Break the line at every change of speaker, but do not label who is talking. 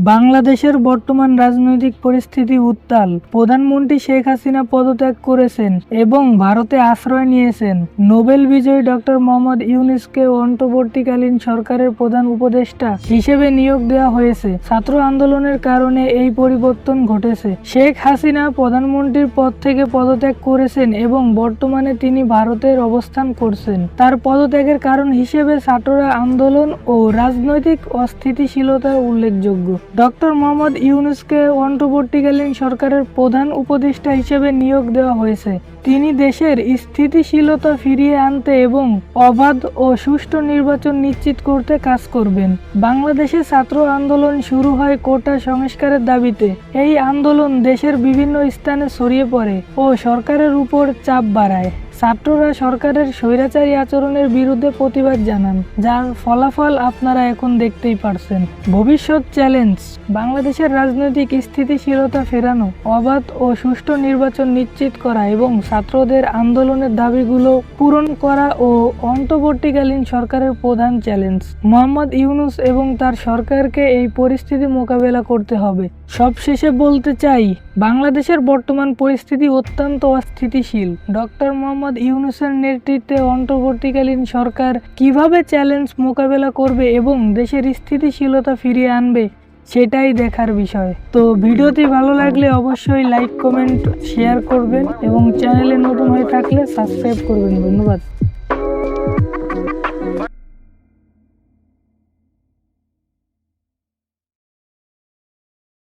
বাংলাদেশের বর্তমান রাজনৈতিক পরিস্থিতি উত্তাল। প্রধানমন্ত্রী শেখ হাসিনা পদত্যাগ করেছেন এবং ভারতে আশ্রয় নিয়েছেন। নোবেল বিজয়ী ডক্টর মোহাম্মদ ইউনূসকে অন্তর্বর্তীকালীন সরকারের প্রধান উপদেষ্টা হিসেবে নিয়োগ দেওয়া হয়েছে। ছাত্র আন্দোলনের কারণে এই পরিবর্তন ঘটেছে। শেখ হাসিনা প্রধানমন্ত্রীর পদ থেকে পদত্যাগ করেছেন এবং বর্তমানে তিনি ভারতের অবস্থান করছেন। তার পদত্যাগের কারণ হিসেবে ছাত্ররা আন্দোলন ও রাজনৈতিক অস্থিতিশীলতা উল্লেখযোগ্য। ডক্টর মোহাম্মদ ইউনূসকে অন্তর্বর্তীকালীন সরকারের প্রধান উপদেষ্টা হিসেবে নিয়োগ দেওয়া হয়েছে। তিনি দেশের স্থিতিশীলতা ফিরিয়ে আনতে এবং অবাধ ও সুষ্ঠু নির্বাচন নিশ্চিত করতে কাজ করবেন। বাংলাদেশে ছাত্র আন্দোলন শুরু হয় কোটা সংস্কারের দাবিতে। এই আন্দোলন দেশের বিভিন্ন স্থানে ছড়িয়ে পড়ে ও সরকারের উপর চাপ বাড়ায়। ছাত্ররা সরকারের স্বৈরাচারী আচরণের বিরুদ্ধে প্রতিবাদ জানান, যার ফলাফল আপনারা এখন দেখতেই পারছেন। ভবিষ্যৎ চ্যালেঞ্জ: বাংলাদেশের রাজনৈতিক স্থিতিশীলতা ফেরানো, অবাধ ও সুষ্ঠু নির্বাচন নিশ্চিত করা এবং ছাত্রদের আন্দোলনের দাবিগুলো পূরণ করা ও অন্তর্বর্তীকালীন সরকারের প্রধান চ্যালেঞ্জ। মোহাম্মদ ইউনূস এবং তার সরকারকে এই পরিস্থিতি মোকাবেলা করতে হবে। সবশেষে বলতে চাই, বাংলাদেশের বর্তমান পরিস্থিতি অত্যন্ত অস্থিতিশীল। ডক্টর মোহাম্মদ ইউনূসের নেতৃত্বে অন্তর্বর্তীকালীন সরকার কিভাবে চ্যালেঞ্জ মোকাবেলা করবে এবং দেশের স্থিতিশীলতা ফিরিয়ে আনবে সেটাই দেখার বিষয়। তো ভিডিওটি ভালো লাগলে অবশ্যই লাইক, কমেন্ট, শেয়ার করবেন এবং চ্যানেলে নতুন হয়ে থাকলে সাবস্ক্রাইব করবেন। ধন্যবাদ।